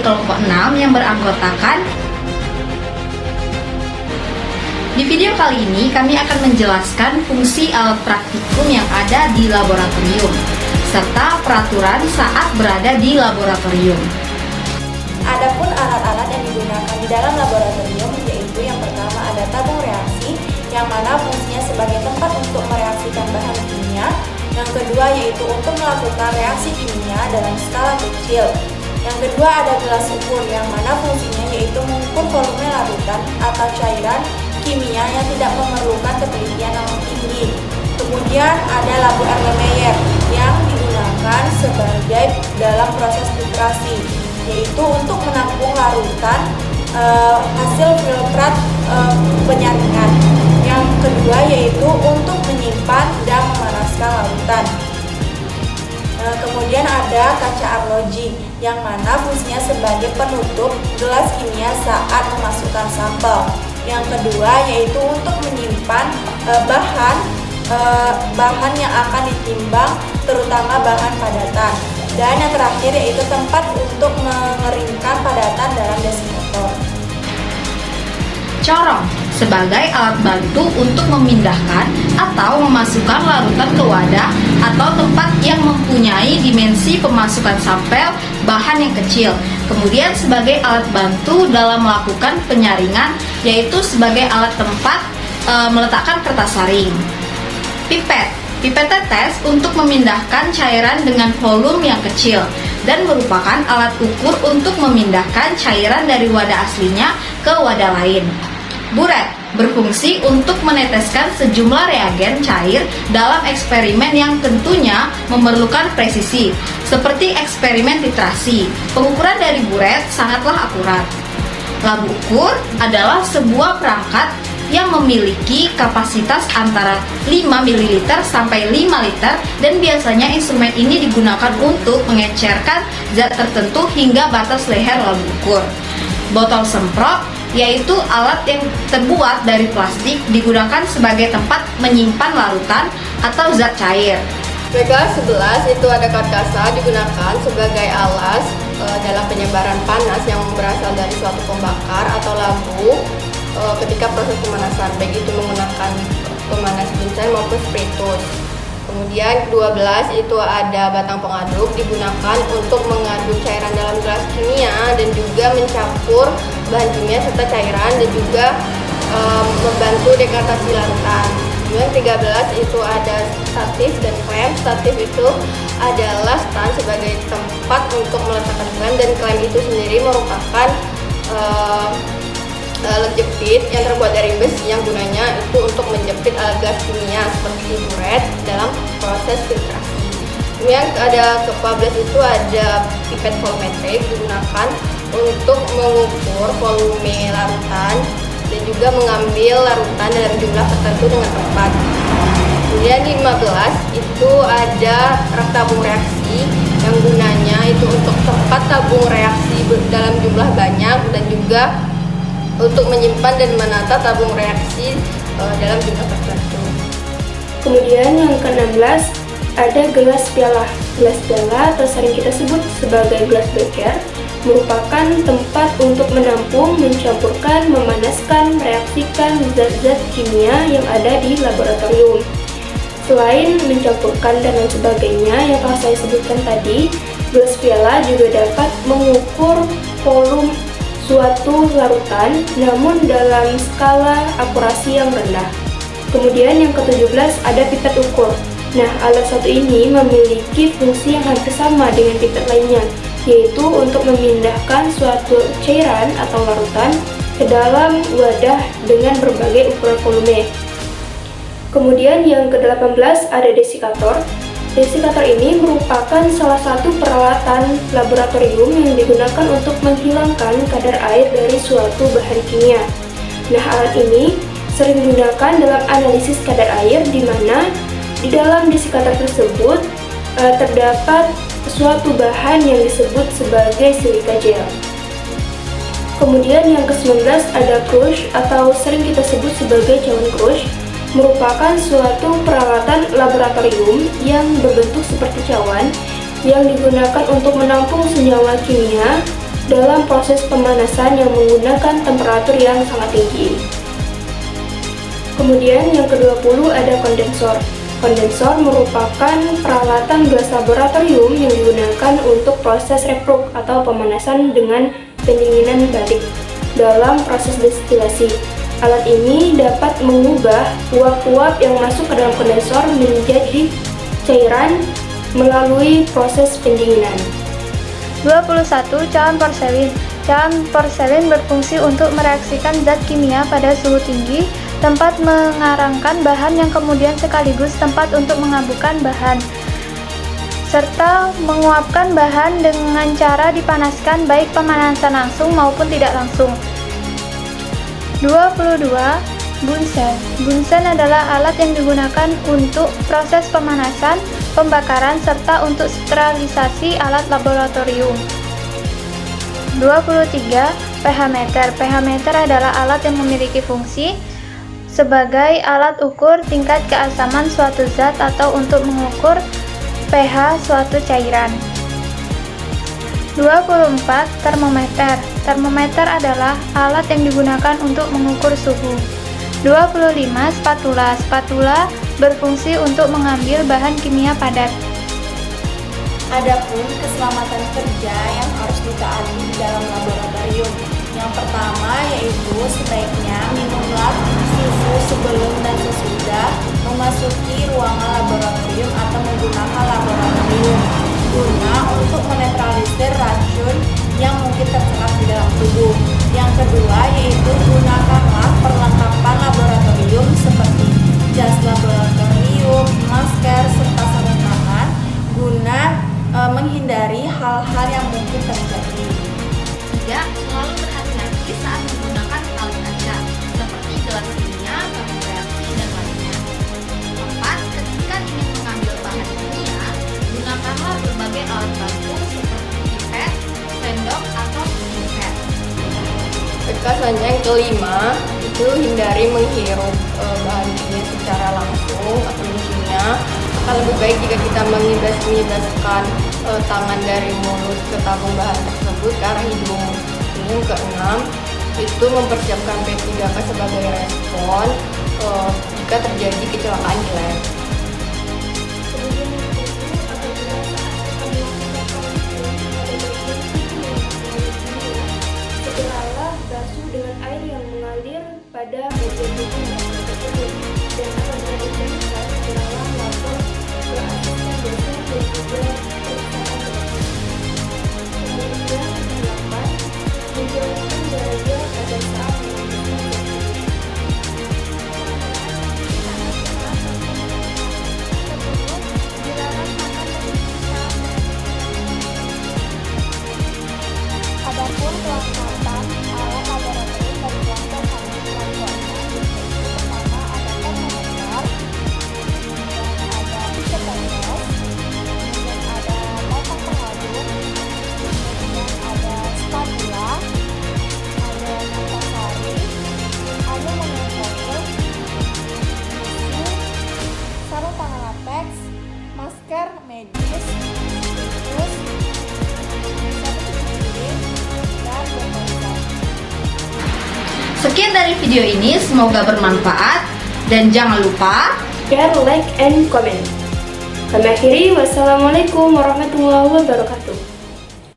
kelompok 6 yang beranggotakan. Di video kali ini kami akan menjelaskan fungsi alat praktikum yang ada di laboratorium, serta peraturan saat berada di laboratorium. Adapun alat-alat yang digunakan di dalam laboratorium yaitu yang pertama ada tabung reaksi, yang mana fungsinya sebagai tempat untuk mereaksikan bahan kimia. Yang kedua yaitu untuk melakukan reaksi kimia dalam skala kecil. Yang kedua ada gelas ukur, yang mana fungsinya yaitu mengukur volume larutan atau cairan kimia yang tidak memerlukan ketelitian yang tinggi. Kemudian ada lampu Erlenmeyer yang digunakan sebagai dalam proses filtrasi, yaitu untuk menampung larutan hasil filtrat penyaringan. Yang kedua yaitu untuk menyimpan dan memanaskan larutan. Kemudian ada kaca arloji, yang mana fungsinya sebagai penutup gelas kimia saat memasukkan sampel. Yang kedua yaitu untuk menyimpan bahan yang akan ditimbang, terutama bahan padatan. Dan yang terakhir yaitu tempat untuk mengeringkan padatan dalam desikator. Corong sebagai alat bantu untuk memindahkan atau memasukkan larutan ke wadah atau tempat yang mempunyai dimensi pemasukan sampel bahan yang kecil. Kemudian sebagai alat bantu dalam melakukan penyaringan, yaitu sebagai alat tempat meletakkan kertas saring. Pipet tetes untuk memindahkan cairan dengan volume yang kecil dan merupakan alat ukur untuk memindahkan cairan dari wadah aslinya ke wadah lain. Buret berfungsi untuk meneteskan sejumlah reagen cair dalam eksperimen yang tentunya memerlukan presisi, seperti eksperimen titrasi. Pengukuran dari buret sangatlah akurat. Labu ukur adalah sebuah perangkat yang memiliki kapasitas antara 5 ml sampai 5 liter, dan biasanya instrumen ini digunakan untuk mengecerkan zat tertentu hingga batas leher labu ukur. Botol semprot yaitu alat yang terbuat dari plastik, digunakan sebagai tempat menyimpan larutan atau zat cair. Kelas 11 itu ada karkasa, digunakan sebagai alas dalam penyebaran panas yang berasal dari suatu pembakar atau lampu ketika proses pemanasan, baik itu menggunakan pemanas ginseng maupun spiritus. Kemudian 12 itu ada batang pengaduk, digunakan untuk mengaduk cairan dalam gelas kimia dan juga mencampur bahan kimia serta cairan, dan juga membantu dekantasi larutan. Kemudian 13 itu ada statif dan klem. Statif itu adalah stand sebagai tempat untuk meletakkan klem, dan klem itu sendiri merupakan alat jepit yang terbuat dari besi yang gunanya itu untuk menjepit alat gas kimia seperti buret dalam proses filtrasi. Kemudian ada ke-14 itu ada pipet volumetrik, digunakan untuk mengukur volume larutan dan juga mengambil larutan dalam jumlah tertentu dengan tepat. Kemudian 15 itu ada rak tabung reaksi yang gunanya itu untuk tempat tabung reaksi dalam jumlah banyak, dan juga untuk menyimpan dan menata tabung reaksi dalam jumlah tertentu. Kemudian yang ke-16 ada gelas piala. Gelas piala atau sering kita sebut sebagai gelas beker merupakan tempat untuk menampung, mencampurkan, memanaskan, mereaksikan zat-zat kimia yang ada di laboratorium. Selain mencampurkan dan lain sebagainya yang telah saya sebutkan tadi, gelas piala juga dapat mengukur volume suatu larutan, namun dalam skala akurasi yang rendah. Kemudian yang ke-17 ada pipet ukur. Nah, alat satu ini memiliki fungsi yang hampir sama dengan pipet lainnya, yaitu untuk memindahkan suatu cairan atau larutan ke dalam wadah dengan berbagai ukuran volume. Kemudian yang ke-18 ada desikator. Desikator ini merupakan salah satu peralatan laboratorium yang digunakan untuk menghilangkan kadar air dari suatu bahan kimia. Nah, alat ini sering digunakan dalam analisis kadar air, di mana di dalam desikator tersebut terdapat suatu bahan yang disebut sebagai silika gel. Kemudian yang ke-19 ada crush atau sering kita sebut sebagai cawan crush. Merupakan suatu peralatan laboratorium yang berbentuk seperti cawan yang digunakan untuk menampung senyawa kimia dalam proses pemanasan yang menggunakan temperatur yang sangat tinggi. Kemudian yang ke-20 ada kondensor. Kondensor merupakan peralatan gelas laboratorium yang digunakan untuk proses repruk atau pemanasan dengan pendinginan balik dalam proses destilasi. Alat ini dapat mengubah uap-uap yang masuk ke dalam kondensor menjadi cairan melalui proses pendinginan. 21. Cawan porselin. Cawan porselin berfungsi untuk mereaksikan zat kimia pada suhu tinggi, tempat mengarangkan bahan yang kemudian sekaligus tempat untuk mengabukan bahan, serta menguapkan bahan dengan cara dipanaskan baik pemanasan langsung maupun tidak langsung. 22. Bunsen. Bunsen adalah alat yang digunakan untuk proses pemanasan, pembakaran, serta untuk sterilisasi alat laboratorium. 23. pH meter. pH meter adalah alat yang memiliki fungsi sebagai alat ukur tingkat keasaman suatu zat atau untuk mengukur pH suatu cairan. 24. Termometer. Termometer adalah alat yang digunakan untuk mengukur suhu. 25. Spatula. Spatula berfungsi untuk mengambil bahan kimia padat. Adapun keselamatan kerja yang harus ditaati di dalam laboratorium. Yang pertama yaitu sebaiknya minumlah susu sebelum dan sesudah memasuki ruangan laboratorium atau menggunakan laboratorium guna untuk menetralisir racun yang mungkin terserap di dalam tubuh. Yang kedua yaitu gunakanlah perlengkapan laboratorium seperti jas laboratorium, masker, serta sarung tangan guna menghindari hal-hal yang mungkin terjadi. 3. Selalu berhati-hati saat menggunakan alat kaca, seperti gelas kimia, tabung reaksi, dan lainnya. 4. Ketika ingin mengambil bahan kimia, gunakanlah berbagai alat bantu seperti pipet, sendok, atau pipet. Selanjutnya yang kelima itu hindari menghirup bahan kimia secara langsung atau kimia. Akan lebih baik jika kita mengibas-ibaskan tangan dari mulut ke tabung bahan tersebut ke arah hidung. Yang keenam itu mempersiapkan P3K sebagai respon jika terjadi kecelakaan di lab. Segeralah basuh dengan air yang mengalir pada bagian tubuh tersebut dan akan menjadikan segeralah lapor ke asisten dosen dan juga perusahaan dosen. Kemudian yang 8, menjauhkan gaya pada saat menggunakan Adapun kelengkapan alat laboratorium bagi kelompok kami pertama ada termometer, kemudian ada pipet, kemudian ada batang pengaduk, kemudian ada spatula, ada natasari, ada monofoil, sarung tangan latex, masker medis, terus Sekian dari video ini, semoga bermanfaat dan jangan lupa share, like, and comment. Kami akhiri, wassalamualaikum warahmatullahi wabarakatuh.